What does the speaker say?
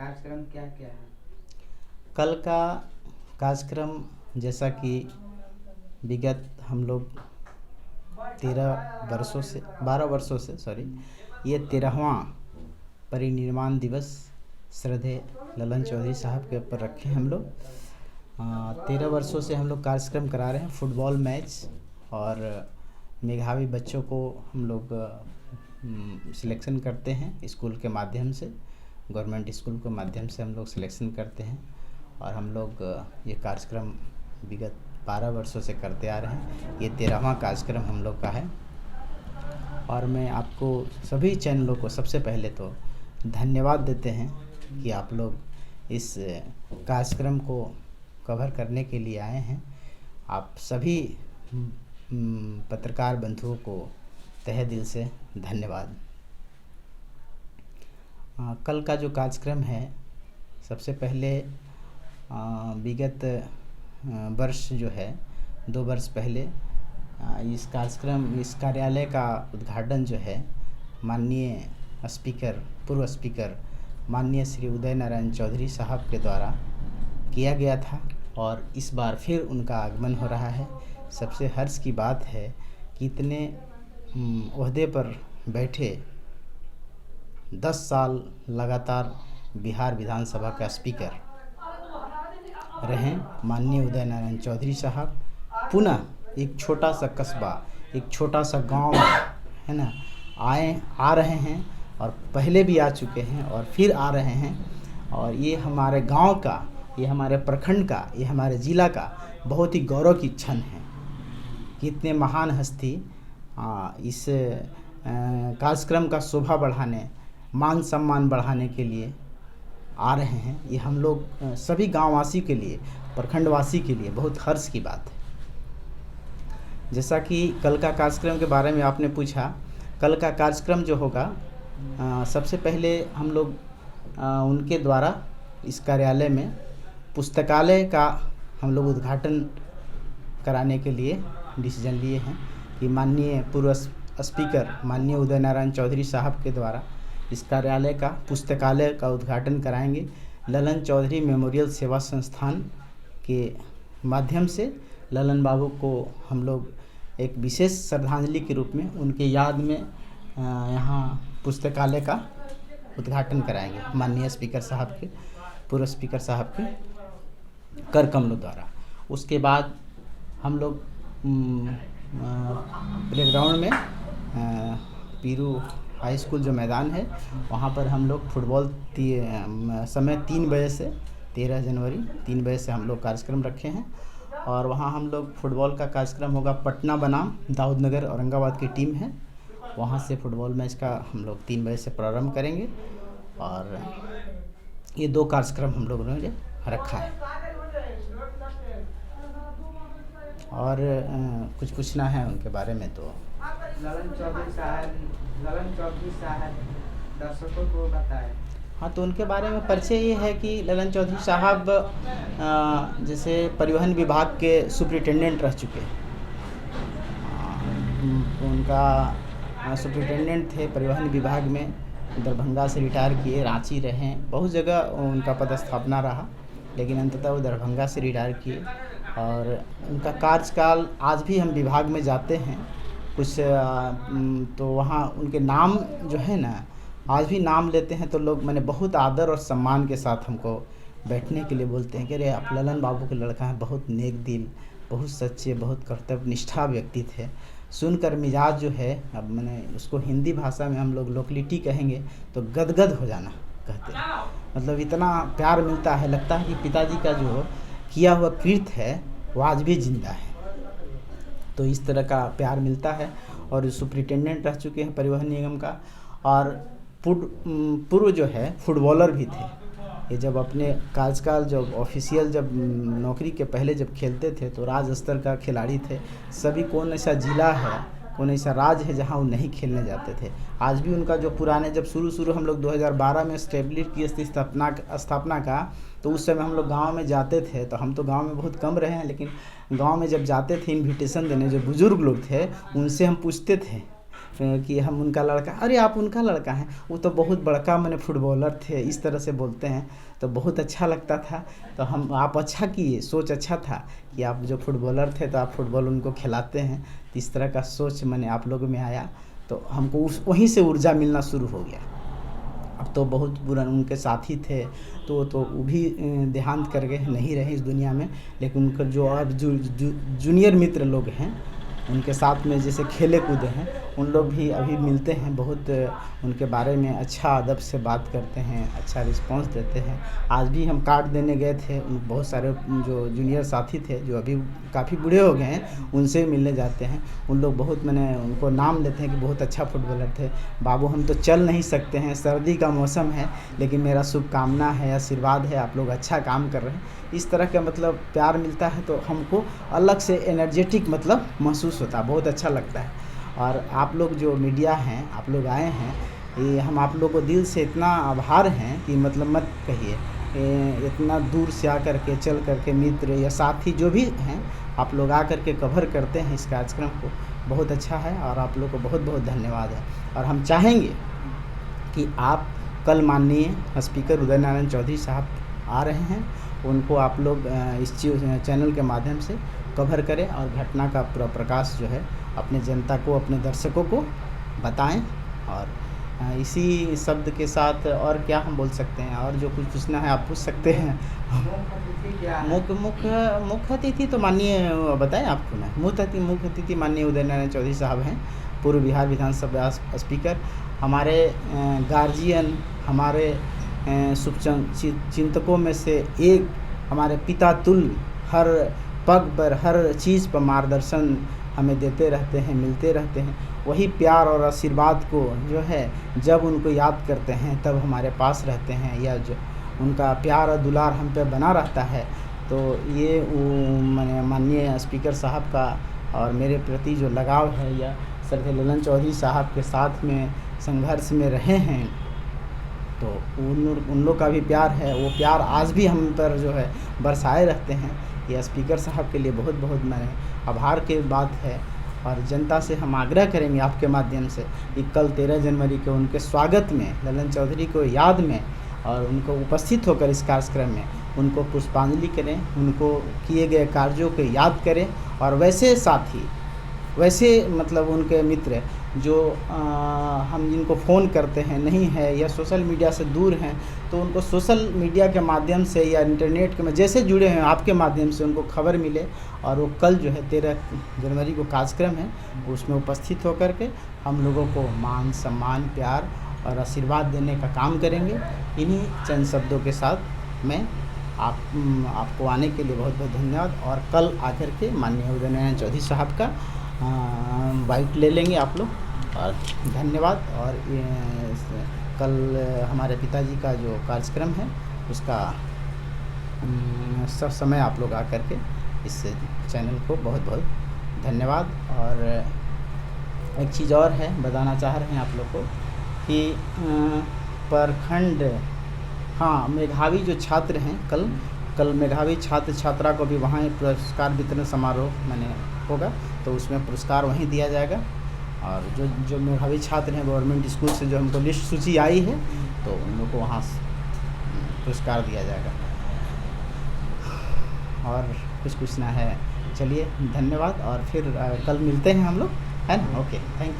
कार्यक्रम क्या क्या है? कल का कार्यक्रम जैसा कि विगत हम लोग 12 वर्षों से ये 13वां परिनिर्वाण दिवस श्रद्धेय ललन चौधरी साहब के ऊपर रखे हैं हम लोग। 13 वर्षों से हम लोग कार्यक्रम करा रहे हैं, फुटबॉल मैच और मेधावी बच्चों को हम लोग सिलेक्शन करते हैं स्कूल के माध्यम से, गवर्नमेंट स्कूल के माध्यम से हम लोग सिलेक्शन करते हैं और हम लोग ये कार्यक्रम विगत 12 वर्षों से करते आ रहे हैं। ये 13वां कार्यक्रम हम लोग का है और मैं आपको सभी चैनलों को सबसे पहले तो धन्यवाद देते हैं कि आप लोग इस कार्यक्रम को कवर करने के लिए आए हैं। आप सभी पत्रकार बंधुओं को तहे दिल से धन्यवाद। कल का जो कार्यक्रम है, सबसे पहले विगत वर्ष जो है 2 वर्ष पहले इस कार्यालय का उद्घाटन जो है माननीय पूर्व स्पीकर माननीय श्री उदय नारायण चौधरी साहब के द्वारा किया गया था और इस बार फिर उनका आगमन हो रहा है। सबसे हर्ष की बात है कि इतने ओहदे पर बैठे 10 साल लगातार बिहार विधानसभा का स्पीकर रहे माननीय उदय नारायण चौधरी साहब पुनः एक छोटा सा कस्बा, एक छोटा सा गांव है ना, आ रहे हैं और पहले भी आ चुके हैं और फिर आ रहे हैं। और ये हमारे गांव का, ये हमारे प्रखंड का, ये हमारे ज़िला का बहुत ही गौरव की क्षण है कि इतने महान हस्ती इस कार्यक्रम का शोभा बढ़ाने, मान सम्मान बढ़ाने के लिए आ रहे हैं। ये हम लोग सभी गांववासी के लिए, प्रखंडवासी के लिए बहुत हर्ष की बात है। जैसा कि कल का कार्यक्रम के बारे में आपने पूछा, कल का कार्यक्रम जो होगा सबसे पहले हम लोग उनके द्वारा इस कार्यालय में पुस्तकालय का हम लोग उद्घाटन कराने के लिए डिसीजन लिए हैं कि माननीय पूर्व स्पीकर माननीय उदय नारायण चौधरी साहब के द्वारा इस कार्यालय का पुस्तकालय का उद्घाटन कराएंगे। ललन चौधरी मेमोरियल सेवा संस्थान के माध्यम से ललन बाबू को हम लोग एक विशेष श्रद्धांजलि के रूप में उनके याद में यहाँ पुस्तकालय का उद्घाटन कराएंगे माननीय स्पीकर साहब के, पूर्व स्पीकर साहब के कर कमलों द्वारा। उसके बाद हम लोग प्लेग्राउंड में पीरू हाई स्कूल जो मैदान है वहाँ पर हम लोग फुटबॉल समय 3 बजे से 13 जनवरी 3 बजे से हम लोग कार्यक्रम रखे हैं और वहाँ हम लोग फुटबॉल का कार्यक्रम होगा। पटना बनाम दाऊदनगर औरंगाबाद की टीम है, वहाँ से फुटबॉल मैच का हम लोग 3 बजे से प्रारंभ करेंगे और ये 2 कार्यक्रम हम लोगों ने रखा है। और कुछ पूछना है उनके बारे में तो ललन चौधरी साहब दर्शकों को बताएं। हाँ, तो उनके बारे में परिचय ये है कि ललन चौधरी साहब जैसे परिवहन विभाग के सुपरिटेंडेंट रह चुके हैं। उनका सुपरिटेंडेंट थे परिवहन विभाग में, दरभंगा से रिटायर किए, रांची रहे, बहुत जगह उनका पदस्थापना रहा, लेकिन अंततः वो दरभंगा से रिटायर किए। और उनका कार्यकाल आज भी हम विभाग में जाते हैं कुछ तो वहाँ उनके नाम जो है ना, आज भी नाम लेते हैं तो लोग मैंने बहुत आदर और सम्मान के साथ हमको बैठने के लिए बोलते हैं कि अरे आप ललन बाबू के लड़का हैं, बहुत नेक दिल, बहुत सच्चे, बहुत कर्तव्य निष्ठा व्यक्ति थे। सुनकर मिजाज जो है, अब मैंने उसको हिंदी भाषा में हम लोग लोकलिटी कहेंगे तो गदगद हो जाना कहते हैं, मतलब इतना प्यार मिलता है, लगता है कि पिताजी का जो किया हुआ कृत्य है वो आज भी जिंदा है। तो इस तरह का प्यार मिलता है। और सुपरिटेंडेंट रह चुके हैं परिवहन निगम का और पूर्व जो है फुटबॉलर भी थे। ये जब अपने कार्यकाल जब ऑफिशियल जब नौकरी के पहले जब खेलते थे तो राज्य स्तर का खिलाड़ी थे। सभी कौन ऐसा ज़िला है, कौन ऐसा राज्य है जहां वो नहीं खेलने जाते थे। आज भी उनका जो पुराने जब शुरू हम लोग 2012 में स्टेब्लिश की स्थापना का, तो उस समय हम लोग गांव में जाते थे। तो हम तो गांव में बहुत कम रहे हैं, लेकिन गांव में जब जाते थे इनविटेशन देने, जो बुज़ुर्ग लोग थे उनसे हम पूछते थे कि हम उनका लड़का, अरे आप उनका लड़का हैं, वो तो बहुत बड़का मैंने फुटबॉलर थे, इस तरह से बोलते हैं। तो बहुत अच्छा लगता था। तो हम आप अच्छा किए, सोच अच्छा था कि आप जो फुटबॉलर थे तो आप फुटबॉल उनको खिलाते हैं। तो इस तरह का सोच मैंने आप लोगों में आया, तो हमको उस वहीं से ऊर्जा मिलना शुरू हो गया। अब तो बहुत बुरा उनके साथी थे, तो वो भी देहांत कर गए, नहीं रहे इस दुनिया में। लेकिन उनका जो अब जूनियर मित्र लोग हैं, उनके साथ में जैसे खेले कूदे हैं, उन लोग भी अभी मिलते हैं। बहुत उनके बारे में अच्छा अदब से बात करते हैं, अच्छा रिस्पांस देते हैं। आज भी हम कार्ड देने गए थे, उन बहुत सारे जो जूनियर साथी थे जो अभी काफ़ी बूढ़े हो गए हैं, उनसे मिलने जाते हैं। उन लोग बहुत मैंने उनको नाम लेते हैं कि बहुत अच्छा फुटबॉलर थे। बाबू हम तो चल नहीं सकते हैं, सर्दी का मौसम है, लेकिन मेरा शुभकामना है, आशीर्वाद है, आप लोग अच्छा काम कर रहे हैं। इस तरह का मतलब प्यार मिलता है तो हमको अलग से एनर्जेटिक मतलब महसूस होता है, बहुत अच्छा लगता है। और आप लोग जो मीडिया हैं, आप लोग आए हैं, ये हम आप लोग को दिल से इतना आभार हैं कि मतलब मत कहिए। इतना दूर से आकर के, चल करके मित्र या साथी जो भी हैं, आप लोग आकर के कवर करते हैं इस कार्यक्रम को, बहुत अच्छा है। और आप लोग को बहुत बहुत धन्यवाद है। और हम चाहेंगे कि आप कल माननीय स्पीकर उदय नारायण चौधरी साहब आ रहे हैं, उनको आप लोग इस चैनल के माध्यम से कवर करें और घटना का पूरा प्रकाश जो है अपने जनता को, अपने दर्शकों को बताएं। और इसी शब्द के साथ और क्या हम बोल सकते हैं, और जो कुछ पूछना है आप पूछ सकते हैं। मुख्य अतिथि क्या है? मुख्य अतिथि तो माननीय बताएं आपको मैं, मुख्य अतिथि माननीय उदय नारायण चौधरी साहब हैं, पूर्व बिहार विधानसभा स्पीकर। हमारे गार्जियन, हमारे शुभचिंतकों में से एक, हमारे पिता तुल्य, हर पग पर, हर चीज़ पर मार्गदर्शन हमें देते रहते हैं, मिलते रहते हैं। वही प्यार और आशीर्वाद को जो है जब उनको याद करते हैं तब हमारे पास रहते हैं, या जो उनका प्यार और दुलार हम पे बना रहता है। तो ये मैंने माननीय स्पीकर साहब का और मेरे प्रति जो लगाव है, या श्रद्धेय ललन चौधरी साहब के साथ में संघर्ष में रहे हैं, तो उन लोग का भी प्यार है, वो प्यार आज भी हम पर जो है बरसाए रहते हैं। ये स्पीकर साहब के लिए बहुत बहुत मैंने आभार की बात है। और जनता से हम आग्रह करेंगे आपके माध्यम से कि कल 13 जनवरी को उनके स्वागत में, ललन चौधरी को याद में, और उनको उपस्थित होकर इस कार्यक्रम में उनको पुष्पांजलि करें, उनको किए गए कार्यों को याद करें। और वैसे साथी, वैसे मतलब उनके मित्र जो हम जिनको फ़ोन करते हैं नहीं है, या सोशल मीडिया से दूर हैं, तो उनको सोशल मीडिया के माध्यम से या इंटरनेट के में जैसे जुड़े हैं आपके माध्यम से उनको खबर मिले। और वो कल जो है 13 जनवरी को कार्यक्रम है, उसमें उपस्थित होकर के हम लोगों को मान सम्मान, प्यार और आशीर्वाद देने का काम करेंगे। इन्हीं चंद शब्दों के साथ मैं आपको आने के लिए बहुत बहुत धन्यवाद। और कल आकर के माननीय उदय नारायण चौधरी साहब का बाइट ले लेंगे आप लोग, और धन्यवाद। और कल हमारे पिताजी का जो कार्यक्रम है उसका सब समय आप लोग आकर के इस चैनल को बहुत बहुत धन्यवाद। और एक चीज़ और है, बताना चाह रहे हैं आप लोग को कि प्रखंड, हाँ, मेधावी जो छात्र हैं, कल मेधावी छात्र छात्रा को भी वहाँ पुरस्कार वितरण समारोह मैंने होगा, तो उसमें पुरस्कार वहीं दिया जाएगा। और जो मेधावी छात्र हैं गवर्नमेंट स्कूल से, जो हमको लिस्ट सूची आई है, तो उन लोग को वहाँ पुरस्कार दिया जाएगा। और कुछ पूछना है? चलिए धन्यवाद, और फिर कल मिलते हैं हम लोग, है ना? Okay, thank you.